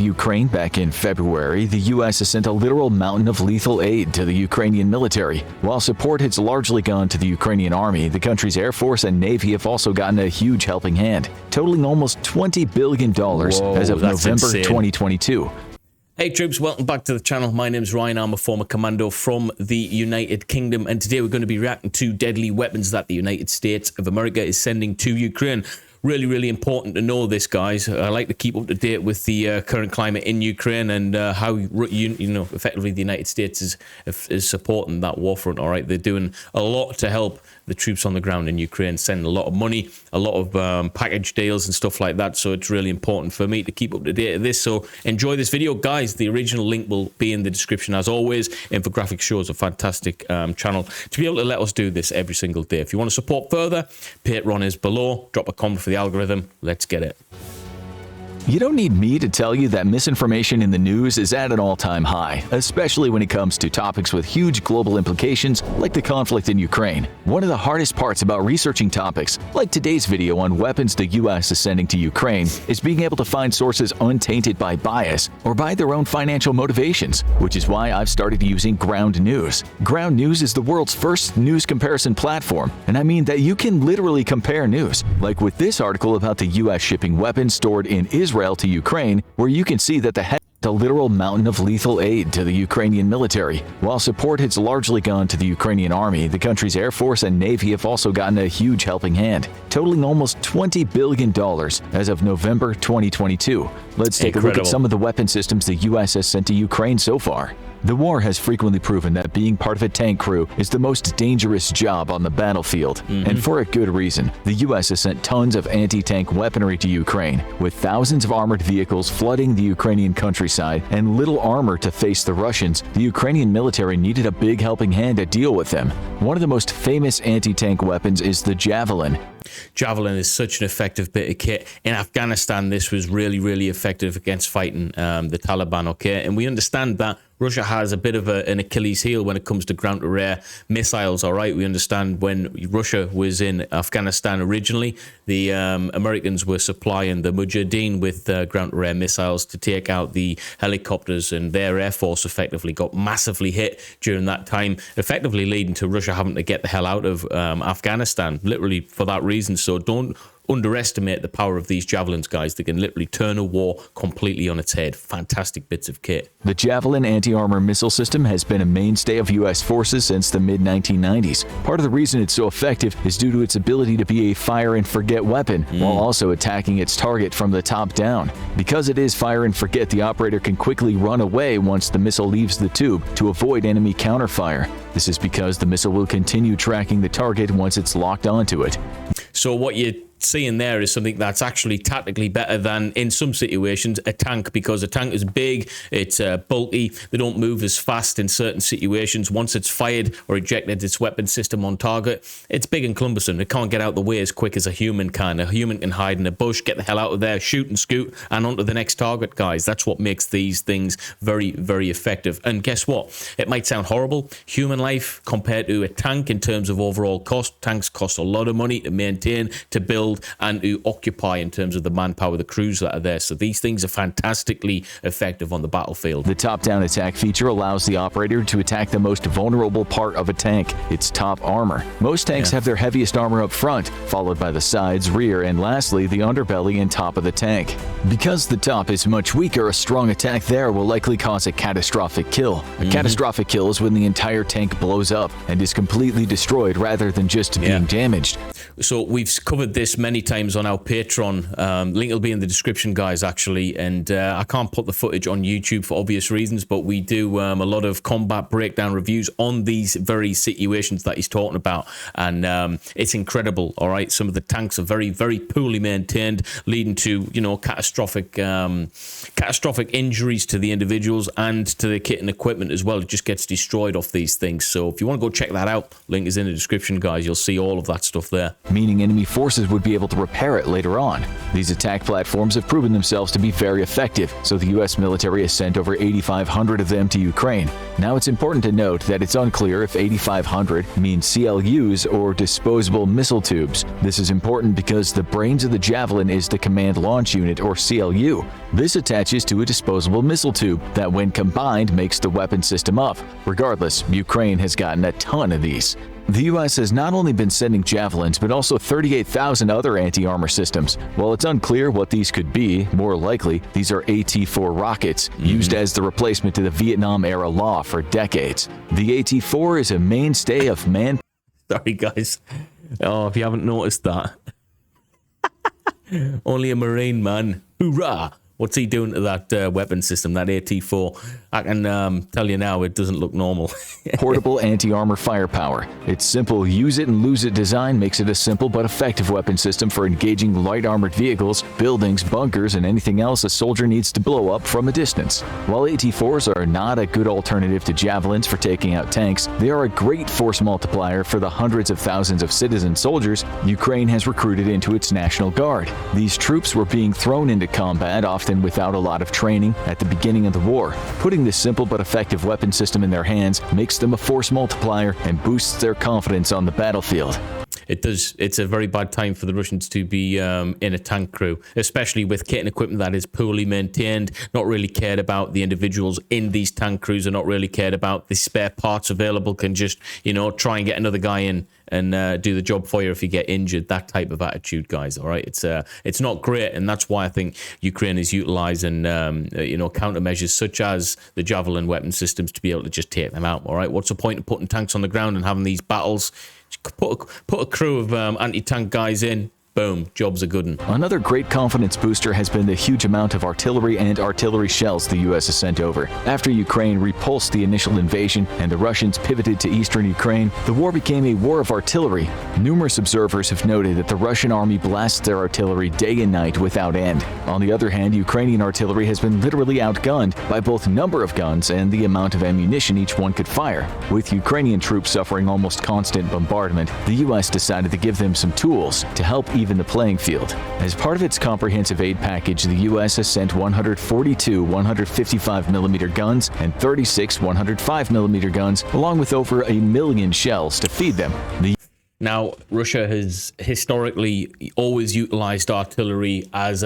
invaded Ukraine back in February, the U.S. has sent a literal mountain of lethal aid to the Ukrainian military. While support has largely gone to the Ukrainian army, the country's Air Force and Navy have also gotten a huge helping hand, totaling almost $20 billion as of November 2022. Hey troops, welcome back to the channel. My name's Ryan. I'm a former commando from the United Kingdom, and today we're going to be reacting to deadly weapons that the United States of America is sending to Ukraine. Really important to know this, guys. I like to keep up to date with the current climate in Ukraine and how effectively the United States is supporting that war front. All right, they're doing a lot to help the troops on the ground in Ukraine, sending a lot of money, a lot of package deals and stuff like that. So it's really important for me to keep up to date with this. So enjoy this video, guys. The original link will be in the description as always. Infographic shows a fantastic channel to be able to let us do this every single day. If you want to support further, Patreon is below. Drop a comment for the algorithm. Let's get it. You don't need me to tell you that misinformation in the news is at an all-time high, especially when it comes to topics with huge global implications like the conflict in Ukraine. One of the hardest parts about researching topics, like today's video on weapons the U.S. is sending to Ukraine, is being able to find sources untainted by bias or by their own financial motivations, which is why I've started using Ground News. Ground News is the world's first news comparison platform, and I mean that you can literally compare news, like with this article about the U.S. shipping weapons stored in Israel to Ukraine, where you can see that the literal mountain of lethal aid to the Ukrainian military. While support has largely gone to the Ukrainian army, the country's Air Force and Navy have also gotten a huge helping hand, totaling almost $20 billion as of November 2022. Let's take a look at some of the weapon systems the U.S. has sent to Ukraine so far. The war has frequently proven that being part of a tank crew is the most dangerous job on the battlefield, and for a good reason. The U.S. has sent tons of anti-tank weaponry to Ukraine, with thousands of armored vehicles flooding the Ukrainian countryside and little armor to face the Russians. The Ukrainian military needed a big helping hand to deal with them. One of the most famous anti-tank weapons is the Javelin. Javelin is such an effective bit of kit. In Afghanistan, this was really effective against fighting the Taliban, okay? And we understand that Russia has a bit of an Achilles heel when it comes to ground-to-air missiles, all right? We understand when Russia was in Afghanistan originally, the Americans were supplying the Mujahideen with ground-to-air missiles to take out the helicopters, and their air force effectively got massively hit during that time, effectively leading to Russia having to get the hell out of Afghanistan, literally for that reason. So don't underestimate the power of these javelins, guys. They can literally turn a war completely on its head. Fantastic bits of kit. The Javelin anti-armor missile system has been a mainstay of U.S. forces since the mid-1990s. Part of the reason it's so effective is due to its ability to be a fire-and-forget weapon, while also attacking its target from the top down. Because it is fire-and-forget, the operator can quickly run away once the missile leaves the tube to avoid enemy counterfire. This is because the missile will continue tracking the target once it's locked onto it. So what you're seeing there is something that's actually tactically better than, in some situations, a tank, because a tank is big, it's bulky, they don't move as fast in certain situations. Once it's fired or ejected its weapon system on target, it's big and cumbersome. It can't get out the way as quick as a human can. A human can hide in a bush, get the hell out of there, shoot and scoot, and onto the next target, guys. That's what makes these things very effective. And guess what? It might sound horrible. Human life compared to a tank in terms of overall cost, tanks cost a lot of money to maintain, to build, and to occupy in terms of the manpower, the crews that are there. So these things are fantastically effective on the battlefield. The top-down attack feature allows the operator to attack the most vulnerable part of a tank, its top armor. Most tanks have their heaviest armor up front, followed by the sides, rear, and lastly the underbelly and top of the tank. Because the top is much weaker, a strong attack there will likely cause a catastrophic kill. A catastrophic kill is when the entire tank blows up and is completely destroyed rather than just being damaged. So we've covered this many times on our Patreon. Link will be in the description, guys, actually. And I can't put the footage on YouTube for obvious reasons, but we do a lot of combat breakdown reviews on these very situations that he's talking about. And it's incredible, all right? Some of the tanks are very poorly maintained, leading to, you know, catastrophic injuries to the individuals and to the kit and equipment as well. It just gets destroyed off these things. So if you want to go check that out, link is in the description, guys. You'll see all of that stuff there. meaning enemy forces would be able to repair it later on. These attack platforms have proven themselves to be very effective, so the US military has sent over 8,500 of them to Ukraine. Now it's important to note that it's unclear if 8,500 means CLUs or disposable missile tubes. This is important because the brains of the Javelin is the Command Launch Unit, or CLU. This attaches to a disposable missile tube that, when combined, makes the weapon system up. Regardless, Ukraine has gotten a ton of these. The US has not only been sending Javelins, but also 38,000 other anti-armor systems. While it's unclear what these could be, more likely, these are AT-4 rockets, used as the replacement to the Vietnam-era Law for decades. The AT-4 is a mainstay of man... Sorry, guys. Oh, if you haven't noticed that. Only a Marine, man. Hoorah! What's he doing to that weapon system, that AT-4? I can tell you now, it doesn't look normal. Portable anti-armor firepower. Its simple use it and lose it design makes it a simple but effective weapon system for engaging light armored vehicles, buildings, bunkers, and anything else a soldier needs to blow up from a distance. While AT-4s are not a good alternative to Javelins for taking out tanks, they are a great force multiplier for the hundreds of thousands of citizen soldiers Ukraine has recruited into its National Guard. These troops were being thrown into combat, often without a lot of training, at the beginning of the war. Putting this simple but effective weapon system in their hands makes them a force multiplier and boosts their confidence on the battlefield. It does. It's a very bad time for the Russians to be in a tank crew, especially with kit and equipment that is poorly maintained, not really cared about. The individuals in these tank crews are not really cared about. The spare parts available can just, try and get another guy in and do the job for you if you get injured. That type of attitude, guys. All right, it's not great, and that's why I think Ukraine is utilizing countermeasures such as the Javelin weapon systems to be able to just take them out. All right, what's the point of putting tanks on the ground and having these battles? Just put a crew of anti-tank guys in. Boom, job's a good one. Another great confidence booster has been the huge amount of artillery and artillery shells the US has sent over. After Ukraine repulsed the initial invasion and the Russians pivoted to eastern Ukraine, the war became a war of artillery. Numerous observers have noted that the Russian army blasts their artillery day and night without end. On the other hand, Ukrainian artillery has been literally outgunned by both number of guns and the amount of ammunition each one could fire. With Ukrainian troops suffering almost constant bombardment, the US decided to give them some tools to help even the playing field. As part of its comprehensive aid package, the U.S. has sent 142 155mm guns and 36 105mm guns, along with over 1 million shells to feed them. Now, Russia has historically always utilized artillery as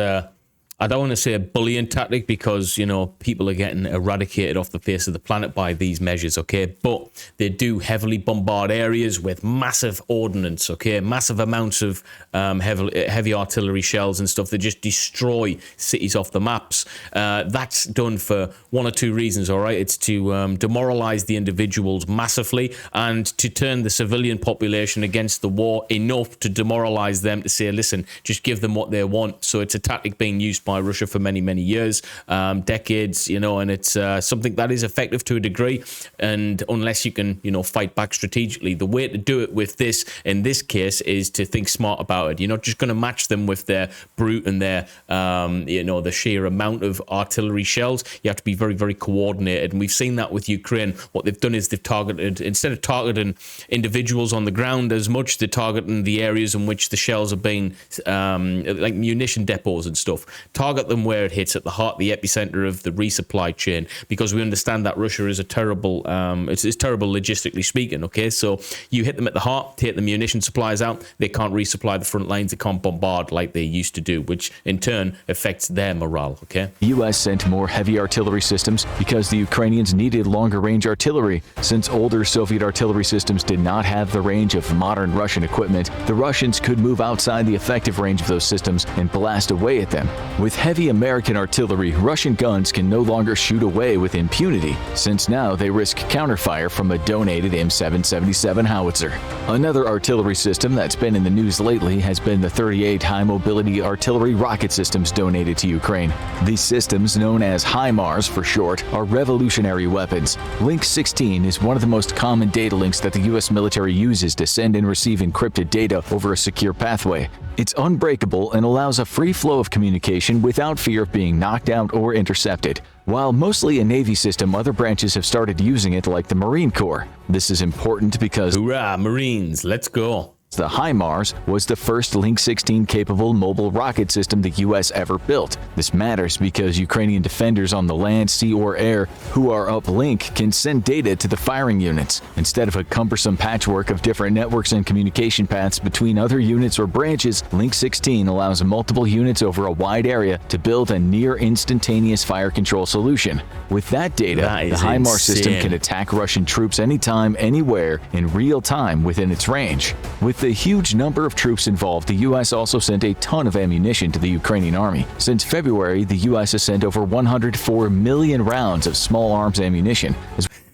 I don't want to say a bullying tactic because, people are getting eradicated off the face of the planet by these measures, okay? But they do heavily bombard areas with massive ordnance, okay? Massive amounts of heavy artillery shells and stuff that just destroy cities off the maps. That's done for one or two reasons, all right? It's to demoralize the individuals massively and to turn the civilian population against the war enough to demoralize them to say, listen, just give them what they want. So it's a tactic being used by Russia for many, many years, decades, and it's something that is effective to a degree. And unless you can, fight back strategically, the way to do it with this, in this case, is to think smart about it. You're not just going to match them with their brute and their, the sheer amount of artillery shells. You have to be very, very coordinated. And we've seen that with Ukraine. What they've done is they've targeted, instead of targeting individuals on the ground as much, they're targeting the areas in which the shells are being, like munition depots and stuff. Target them where it hits, at the heart, the epicenter of the resupply chain, because we understand that Russia is a terrible, it's terrible logistically speaking, okay? So you hit them at the heart, take the munition supplies out, they can't resupply the front lines, they can't bombard like they used to do, which in turn affects their morale, okay? The US sent more heavy artillery systems because the Ukrainians needed longer range artillery. Since older Soviet artillery systems did not have the range of modern Russian equipment, the Russians could move outside the effective range of those systems and blast away at them. With heavy American artillery, Russian guns can no longer shoot away with impunity, since now they risk counterfire from a donated M777 howitzer. Another artillery system that's been in the news lately has been the 38 high-mobility artillery rocket systems donated to Ukraine. These systems, known as HIMARS for short, are revolutionary weapons. Link 16 is one of the most common data links that the U.S. military uses to send and receive encrypted data over a secure pathway. It's unbreakable and allows a free flow of communication without fear of being knocked out or intercepted. While mostly a Navy system, other branches have started using it, like the Marine Corps. This is important because... Hoorah, Marines, let's go. The HIMARS was the first Link 16 capable mobile rocket system the U.S. ever built. This matters because Ukrainian defenders on the land, sea, or air who are uplink can send data to the firing units. Instead of a cumbersome patchwork of different networks and communication paths between other units or branches, Link 16 allows multiple units over a wide area to build a near instantaneous fire control solution. With that data, the HIMARS system can attack Russian troops anytime, anywhere, in real time within its range. With the huge number of troops involved, the U.S. also sent a ton of ammunition to the Ukrainian army. Since February, the U.S. has sent over 104 million rounds of small arms ammunition.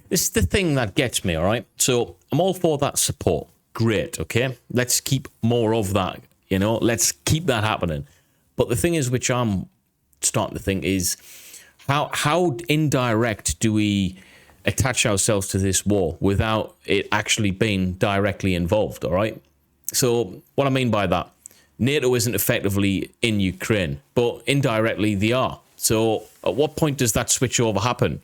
This is the thing that gets me, all right? So I'm all for that support. Great, okay? Let's keep more of that, you know? Let's keep that happening. But the thing is, which I'm starting to think is, how indirect do we attach ourselves to this war without it actually being directly involved, all right? So what I mean by that, NATO isn't effectively in Ukraine, but indirectly they are. So at what point does that switch over happen?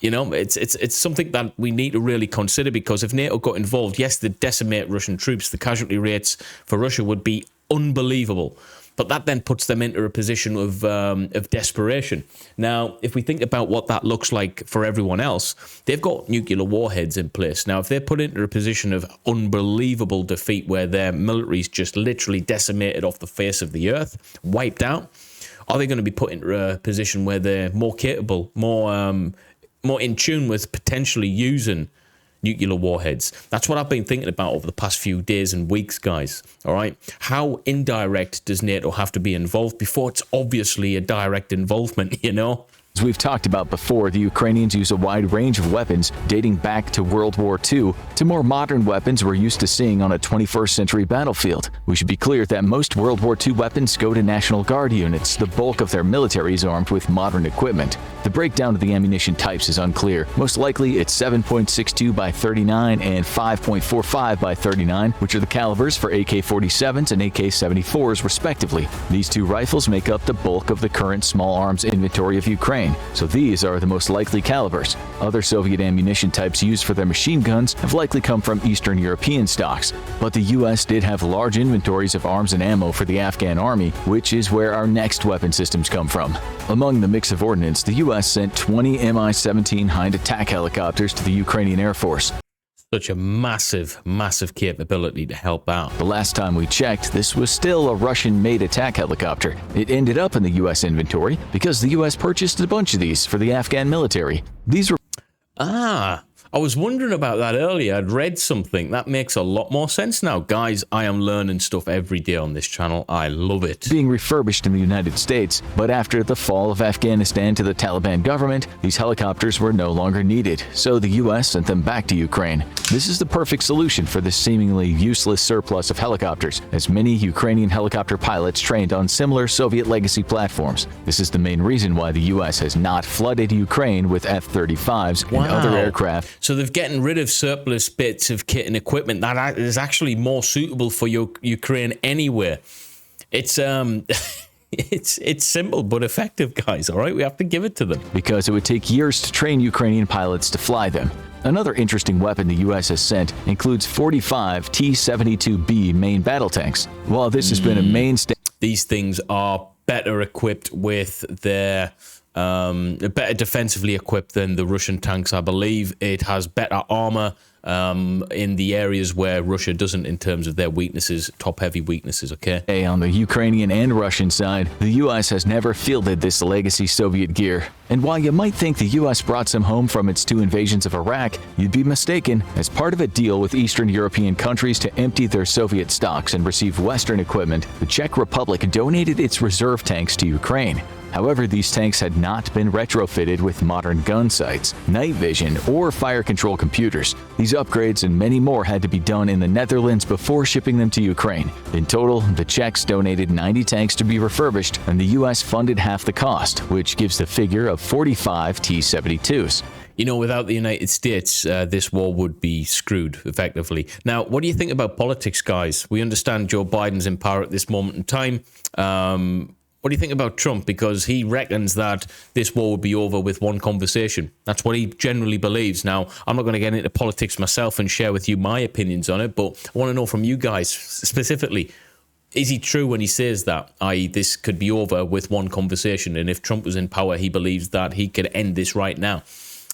You know, it's something that we need to really consider, because if NATO got involved, yes, they'd decimate Russian troops. The casualty rates for Russia would be unbelievable. But that then puts them into a position of desperation. Now, if we think about what that looks like for everyone else, they've got nuclear warheads in place. Now, if they're put into a position of unbelievable defeat where their military's just literally decimated off the face of the earth, wiped out, are they going to be put into a position where they're more capable, more in tune with potentially using nuclear warheads? That's what I've been thinking about over the past few days and weeks, guys. All right. How indirect does NATO have to be involved before it's obviously a direct involvement, you know? As we've talked about before, the Ukrainians use a wide range of weapons dating back to World War II to more modern weapons we're used to seeing on a 21st century battlefield. We should be clear that most World War II weapons go to National Guard units. The bulk of their military is armed with modern equipment. The breakdown of the ammunition types is unclear. Most likely it's 7.62 by 39 and 5.45 by 39, which are the calibers for AK-47s and AK-74s respectively. These two rifles make up the bulk of the current small arms inventory of Ukraine. So these are the most likely calibers. Other Soviet ammunition types used for their machine guns have likely come from Eastern European stocks, but the US did have large inventories of arms and ammo for the Afghan army, which is where our next weapon systems come from. Among the mix of ordnance, the US sent 20 Mi-17 Hind attack helicopters to the Ukrainian Air Force. Such a massive, massive capability to help out. The last time we checked, this was still a Russian-made attack helicopter. It ended up in the U.S. inventory because the U.S. purchased a bunch of these for the Afghan military. These were... I was wondering about that earlier. I'd read something. That makes a lot more sense now. Guys, I am learning stuff every day on this channel. I love it. Being refurbished in the United States, but after the fall of Afghanistan to the Taliban government, these helicopters were no longer needed, so the U.S. sent them back to Ukraine. This is the perfect solution for this seemingly useless surplus of helicopters, as many Ukrainian helicopter pilots trained on similar Soviet legacy platforms. This is the main reason why the U.S. has not flooded Ukraine with F-35s and other aircraft. So they've getting rid of surplus bits of kit and equipment that is actually more suitable for Ukraine anyway. It's it's simple but effective, guys. All right, we have to give it to them, because it would take years to train Ukrainian pilots to fly them. Another interesting weapon the U.S. has sent includes 45 T-72B main battle tanks. While this has been a mainstay, these things are better equipped with their better defensively equipped than the Russian tanks, I believe. It has better armor in the areas where Russia doesn't, in terms of their weaknesses, top-heavy weaknesses, okay? On the Ukrainian and Russian side, the U.S. has never fielded this legacy Soviet gear. And while you might think the U.S. brought some home from its 2 invasions of Iraq, you'd be mistaken. As part of a deal with Eastern European countries to empty their Soviet stocks and receive Western equipment, the Czech Republic donated its reserve tanks to Ukraine. However, these tanks had not been retrofitted with modern gun sights, night vision, or fire control computers. These upgrades and many more had to be done in the Netherlands before shipping them to Ukraine. In total, the Czechs donated 90 tanks to be refurbished, and the U.S. funded half the cost, which gives the figure of 45 T-72s. You know, without the United States, this war would be screwed, effectively. Now, what do you think about politics, guys? We understand Joe Biden's in power at this moment in time. What do you think about Trump? Because he reckons that this war would be over with one conversation. That's what he generally believes. Now, I'm not going to get into politics myself and share with you my opinions on it, but I want to know from you guys specifically, is he true when he says that, i.e. this could be over with one conversation? And if Trump was in power, he believes that he could end this right now.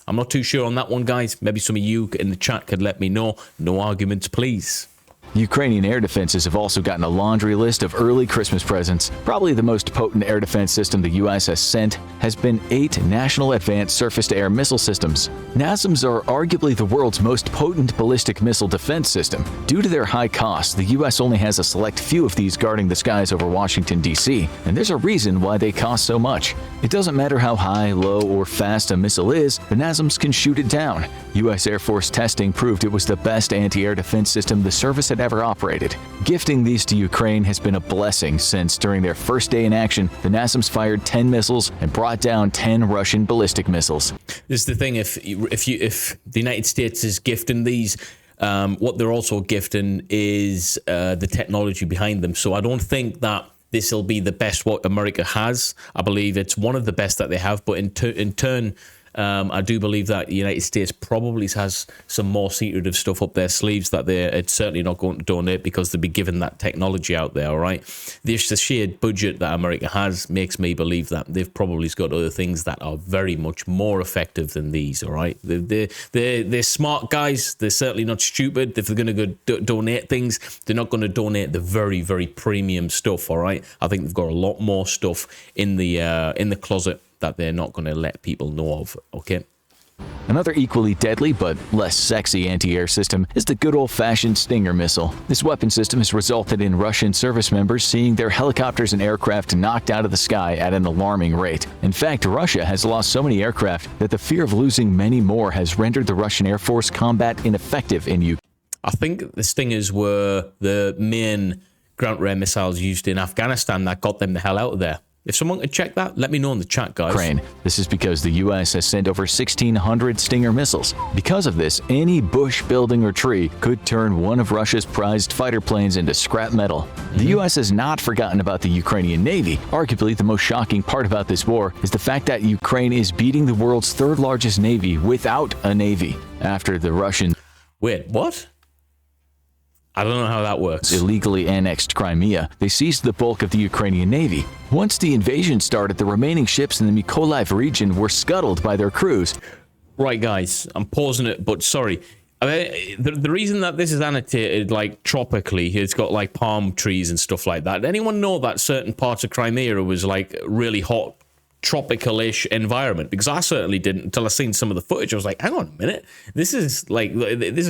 I'm not too sure on that one, guys. Maybe some of you in the chat could let me know. No arguments, please. Ukrainian air defenses have also gotten a laundry list of early Christmas presents. Probably the most potent air defense system the U.S. has sent has been 8 National Advanced Surface-to-Air Missile Systems. NASAMS are arguably the world's most potent ballistic missile defense system. Due to their high cost, the U.S. only has a select few of these guarding the skies over Washington, D.C., and there's a reason why they cost so much. It doesn't matter how high, low, or fast a missile is, the NASAMS can shoot it down. U.S. Air Force testing proved it was the best anti-air defense system the service had ever operated. Gifting these to Ukraine has been a blessing since during their first day in action, the NASAMS fired 10 missiles and brought down 10 Russian ballistic missiles. This is the thing, if the United States is gifting these, what they're also gifting is the technology behind them. So I don't think that this will be the best what America has. I believe it's one of the best that they have, but in turn, I do believe that the United States probably has some more secretive stuff up their sleeves that it's certainly not going to donate because they'll be giving that technology out there, all right? The sheer budget that America has makes me believe that they've probably got other things that are very much more effective than these, all right? They're smart guys. They're certainly not stupid. If they're going to go donate things, they're not going to donate the very, very premium stuff, all right? I think they've got a lot more stuff in the closet that they're not going to let people know of, okay? Another equally deadly but less sexy anti-air system is the good old-fashioned Stinger missile. This weapon system has resulted in Russian service members seeing their helicopters and aircraft knocked out of the sky at an alarming rate. In fact, Russia has lost so many aircraft that the fear of losing many more has rendered the Russian Air Force combat ineffective in Ukraine. I think the Stingers were the main ground-to-air missiles used in Afghanistan that got them the hell out of there. If someone could check that, let me know in the chat, guys. Ukraine. This is because the U.S. has sent over 1,600 Stinger missiles. Because of this, any bush, building, or tree could turn one of Russia's prized fighter planes into scrap metal. The U.S. has not forgotten about the Ukrainian Navy. Arguably, the most shocking part about this war is the fact that Ukraine is beating the world's third largest navy without a navy. After the Russians... Wait, what? I don't know how that works. Illegally annexed Crimea, they seized the bulk of the Ukrainian Navy. Once the invasion started, the remaining ships in the Mykolaiv region were scuttled by their crews. Right, guys, I'm pausing it, but sorry. I mean, the reason that this is annotated, like, tropically, it's got, like, palm trees and stuff like that. Did anyone know that certain parts of Crimea was, like, really hot, tropical-ish environment? Because I certainly didn't until I seen some of the footage. I was like, hang on a minute, this is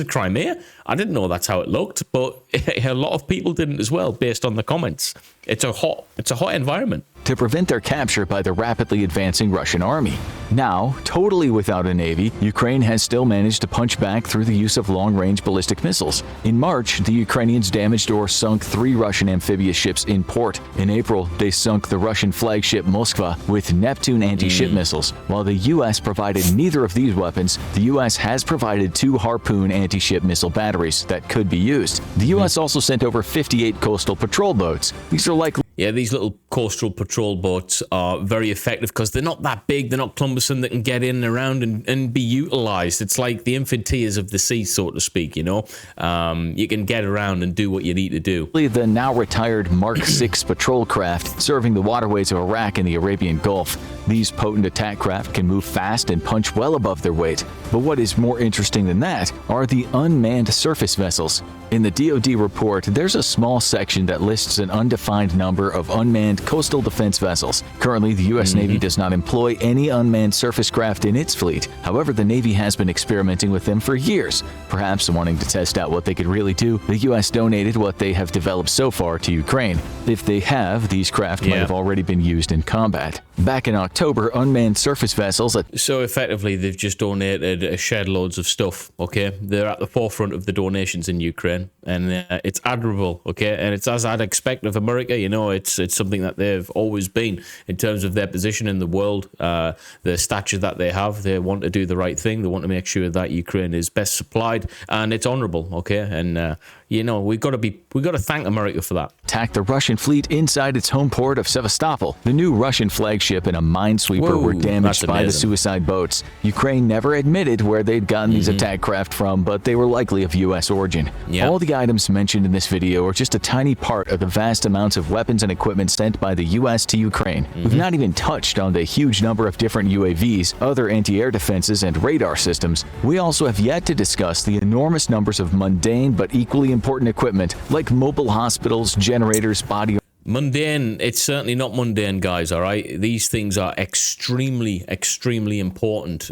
Crimea? I didn't know that's how it looked, but a lot of people didn't as well, based on the comments. It's a hot environment. To prevent their capture by the rapidly advancing Russian army. Now, totally without a navy, Ukraine has still managed to punch back through the use of long-range ballistic missiles. In March, the Ukrainians damaged or sunk 3 Russian amphibious ships in port. In April, they sunk the Russian flagship Moskva with Neptune anti-ship missiles. While the U.S. provided neither of these weapons, the U.S. has provided 2 Harpoon anti-ship missile batteries that could be used. The U.S. also sent over 58 coastal patrol boats. These are likely... Yeah, these little coastal patrol boats are very effective because they're not that big, they're not cumbersome, they can get in and around and be utilized. It's like the infanteers of the sea, so to speak, you know? You can get around and do what you need to do. The now retired Mark 6 patrol craft serving the waterways of Iraq and the Arabian Gulf. These potent attack craft can move fast and punch well above their weight. But what is more interesting than that are the unmanned surface vessels. In the DoD report, there's a small section that lists an undefined number of unmanned coastal defense vessels. Currently, the U.S. Navy does not employ any unmanned surface craft in its fleet. However, the Navy has been experimenting with them for years. Perhaps wanting to test out what they could really do, the U.S. donated what they have developed so far to Ukraine. If they have, these craft might have already been used in combat. Back in October, unmanned surface vessels... So effectively, they've just donated a shed loads of stuff, okay? They're at the forefront of the donations in Ukraine, and it's admirable, okay? And it's as I'd expect of America, you know, it's something that they've always been in terms of their position in the world, the stature that they have. They want to do the right thing. They want to make sure that Ukraine is best supplied, and it's honorable, okay? And you know, we got to thank America for that. Attacked the Russian fleet inside its home port of Sevastopol. The new Russian flagship and a minesweeper were damaged by the suicide boats. Ukraine never admitted where they'd gotten these attack craft from, but they were likely of U.S. origin. All the items mentioned in this video are just a tiny part of the vast amounts of weapons and equipment sent by the U.S. to Ukraine. We've not even touched on the huge number of different UAVs, other anti-air defenses, and radar systems. We also have yet to discuss the enormous numbers of mundane but equally important equipment like mobile hospitals, generators, body. Mundane, it's certainly not mundane, guys, all right? These things are extremely, extremely important.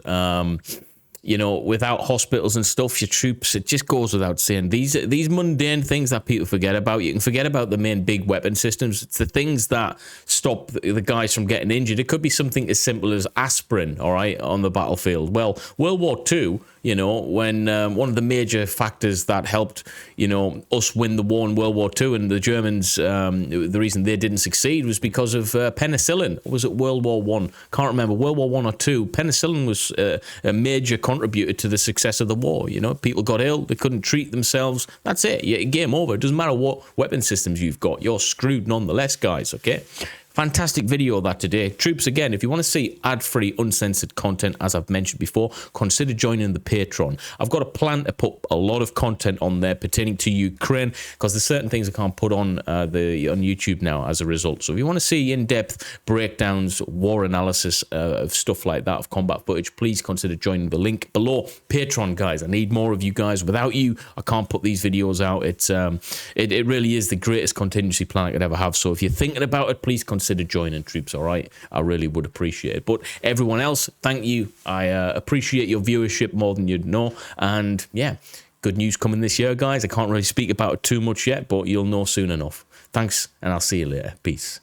You know, without hospitals and stuff, your troops, it just goes without saying. These mundane things that people forget about, you can forget about the main big weapon systems. It's the things that stop the guys from getting injured. It could be something as simple as aspirin, all right, on the battlefield. Well, World War II, you know, when one of the major factors that helped, you know, us win the war in World War II and the Germans, the reason they didn't succeed was because of penicillin. Or was it World War I? Can't remember. World War I or II. Penicillin was a major contributor to the success of the war. You know, people got ill, they couldn't treat themselves. That's it. Game over. It doesn't matter what weapon systems you've got. You're screwed nonetheless, guys, okay? Fantastic video of that today. Troops, again, if you want to see ad-free, uncensored content, as I've mentioned before, consider joining the Patreon. I've got a plan to put a lot of content on there pertaining to Ukraine, because there's certain things I can't put on YouTube now as a result. So if you want to see in-depth breakdowns, war analysis of stuff like that, of combat footage, please consider joining the link below. Patreon, guys, I need more of you guys. Without you, I can't put these videos out. It really is the greatest contingency plan I could ever have. So if you're thinking about it, please consider joining, troops, all right? I really would appreciate it. But everyone else, thank you. I appreciate your viewership more than you'd know. And yeah, good news coming this year, guys. I can't really speak about it too much yet, but you'll know soon enough. Thanks, and I'll see you later. Peace.